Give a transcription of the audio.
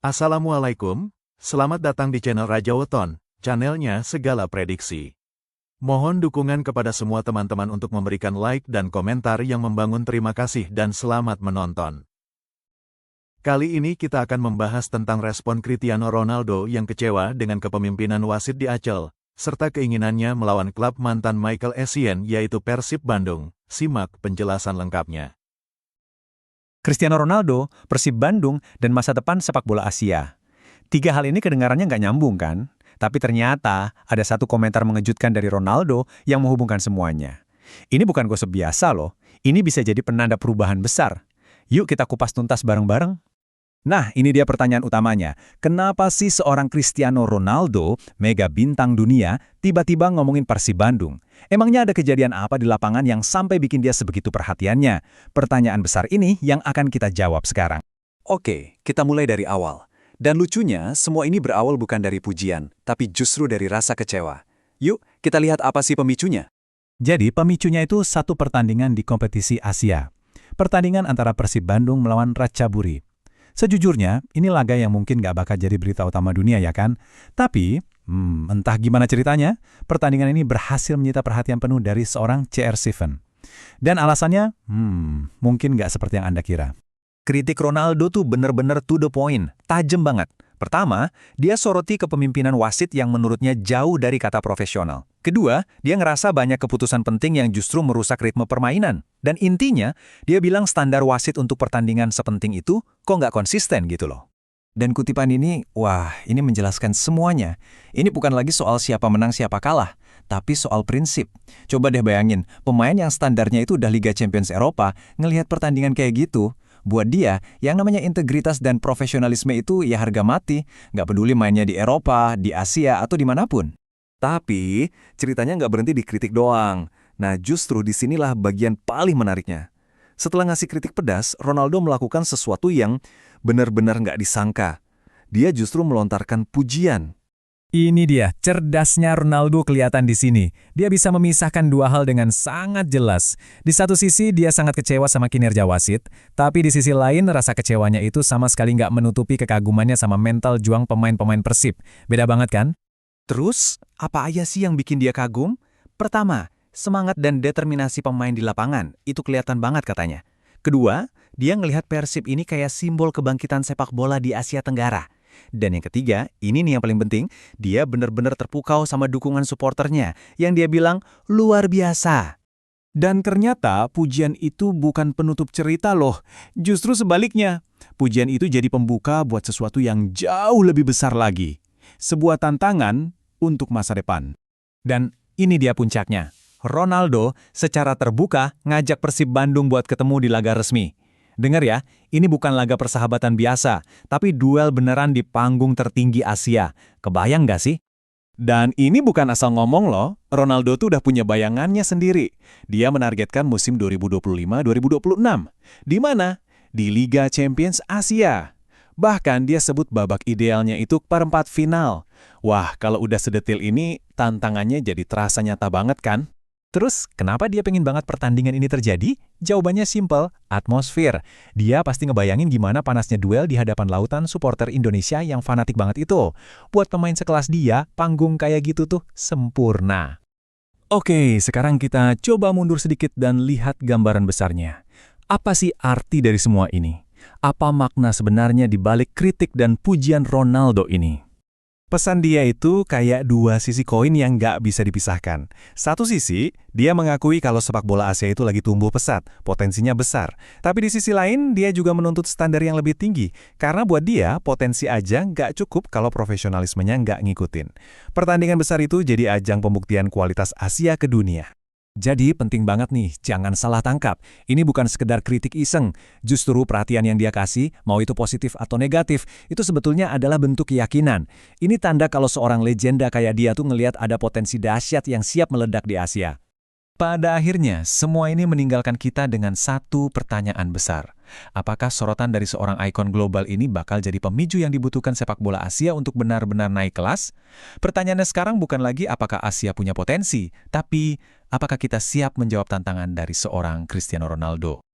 Assalamualaikum, selamat datang di channel Raja Weton, channelnya segala prediksi. Mohon dukungan kepada semua teman-teman untuk memberikan like dan komentar yang membangun. Terima kasih dan selamat menonton. Kali ini kita akan membahas tentang respon Cristiano Ronaldo yang kecewa dengan kepemimpinan wasit di Acel, serta keinginannya melawan klub mantan Michael Essien yaitu Persib Bandung. Simak penjelasan lengkapnya. Cristiano Ronaldo, Persib Bandung, dan masa depan sepak bola Asia. Tiga hal ini kedengarannya nggak nyambung kan? Tapi ternyata ada satu komentar mengejutkan dari Ronaldo yang menghubungkan semuanya. Ini bukan gosip biasa loh, ini bisa jadi penanda perubahan besar. Yuk kita kupas tuntas bareng-bareng. Nah, ini dia pertanyaan utamanya. Kenapa sih seorang Cristiano Ronaldo, mega bintang dunia, tiba-tiba ngomongin Persib Bandung? Emangnya ada kejadian apa di lapangan yang sampai bikin dia sebegitu perhatiannya? Pertanyaan besar ini yang akan kita jawab sekarang. Oke, kita mulai dari awal. Dan lucunya, semua ini berawal bukan dari pujian, tapi justru dari rasa kecewa. Yuk, kita lihat apa sih pemicunya. Jadi, pemicunya itu satu pertandingan di kompetisi Asia. Pertandingan antara Persib Bandung melawan Ratchaburi. Sejujurnya, ini laga yang mungkin gak bakal jadi berita utama dunia ya kan? Tapi, entah gimana ceritanya, pertandingan ini berhasil menyita perhatian penuh dari seorang CR7. Dan alasannya, mungkin gak seperti yang Anda kira. Kritik Ronaldo tuh bener-bener to the point, tajam banget. Pertama, dia soroti kepemimpinan wasit yang menurutnya jauh dari kata profesional. Kedua, dia ngerasa banyak keputusan penting yang justru merusak ritme permainan. Dan intinya, dia bilang standar wasit untuk pertandingan sepenting itu kok nggak konsisten gitu loh. Dan kutipan ini, ini menjelaskan semuanya. Ini bukan lagi soal siapa menang siapa kalah, tapi soal prinsip. Coba deh bayangin, pemain yang standarnya itu udah Liga Champions Eropa, ngelihat pertandingan kayak gitu. Buat dia, yang namanya integritas dan profesionalisme itu ya harga mati, nggak peduli mainnya di Eropa, di Asia, atau dimanapun. Tapi, ceritanya nggak berhenti di kritik doang. Nah, justru disinilah bagian paling menariknya. Setelah ngasih kritik pedas, Ronaldo melakukan sesuatu yang benar-benar nggak disangka. Dia justru melontarkan pujian. Ini dia, cerdasnya Ronaldo kelihatan di sini. Dia bisa memisahkan dua hal dengan sangat jelas. Di satu sisi, dia sangat kecewa sama kinerja wasit, tapi di sisi lain, rasa kecewanya itu sama sekali nggak menutupi kekagumannya sama mental juang pemain-pemain Persib. Beda banget kan? Terus, apa aja sih yang bikin dia kagum? Pertama, semangat dan determinasi pemain di lapangan. Itu kelihatan banget katanya. Kedua, dia ngelihat Persib ini kayak simbol kebangkitan sepak bola di Asia Tenggara. Dan yang ketiga, ini nih yang paling penting, dia benar-benar terpukau sama dukungan suporternya, yang dia bilang luar biasa. Dan ternyata pujian itu bukan penutup cerita loh, justru sebaliknya. Pujian itu jadi pembuka buat sesuatu yang jauh lebih besar lagi. Sebuah tantangan untuk masa depan. Dan ini dia puncaknya. Ronaldo secara terbuka ngajak Persib Bandung buat ketemu di laga resmi. Dengar ya, ini bukan laga persahabatan biasa, tapi duel beneran di panggung tertinggi Asia. Kebayang nggak sih? Dan ini bukan asal ngomong loh, Ronaldo tuh udah punya bayangannya sendiri. Dia menargetkan musim 2025-2026. Di mana? Di Liga Champions Asia. Bahkan dia sebut babak idealnya itu perempat final. Wah, kalau udah sedetil ini, tantangannya jadi terasa nyata banget kan? Terus, kenapa dia pengen banget pertandingan ini terjadi? Jawabannya simpel, atmosfer. Dia pasti ngebayangin gimana panasnya duel di hadapan lautan supporter Indonesia yang fanatik banget itu. Buat pemain sekelas dia, panggung kayak gitu tuh sempurna. Oke, sekarang kita coba mundur sedikit dan lihat gambaran besarnya. Apa sih arti dari semua ini? Apa makna sebenarnya di balik kritik dan pujian Ronaldo ini? Pesan dia itu kayak dua sisi koin yang nggak bisa dipisahkan. Satu sisi, dia mengakui kalau sepak bola Asia itu lagi tumbuh pesat, potensinya besar. Tapi di sisi lain, dia juga menuntut standar yang lebih tinggi. Karena buat dia, potensi aja nggak cukup kalau profesionalismenya nggak ngikutin. Pertandingan besar itu jadi ajang pembuktian kualitas Asia ke dunia. Jadi penting banget nih, jangan salah tangkap. Ini bukan sekedar kritik iseng. Justru perhatian yang dia kasih, mau itu positif atau negatif, itu sebetulnya adalah bentuk keyakinan. Ini tanda kalau seorang legenda kayak dia tuh ngelihat ada potensi dahsyat yang siap meledak di Asia. Pada akhirnya, semua ini meninggalkan kita dengan satu pertanyaan besar. Apakah sorotan dari seorang ikon global ini bakal jadi pemicu yang dibutuhkan sepak bola Asia untuk benar-benar naik kelas? Pertanyaannya sekarang bukan lagi apakah Asia punya potensi, tapi apakah kita siap menjawab tantangan dari seorang Cristiano Ronaldo?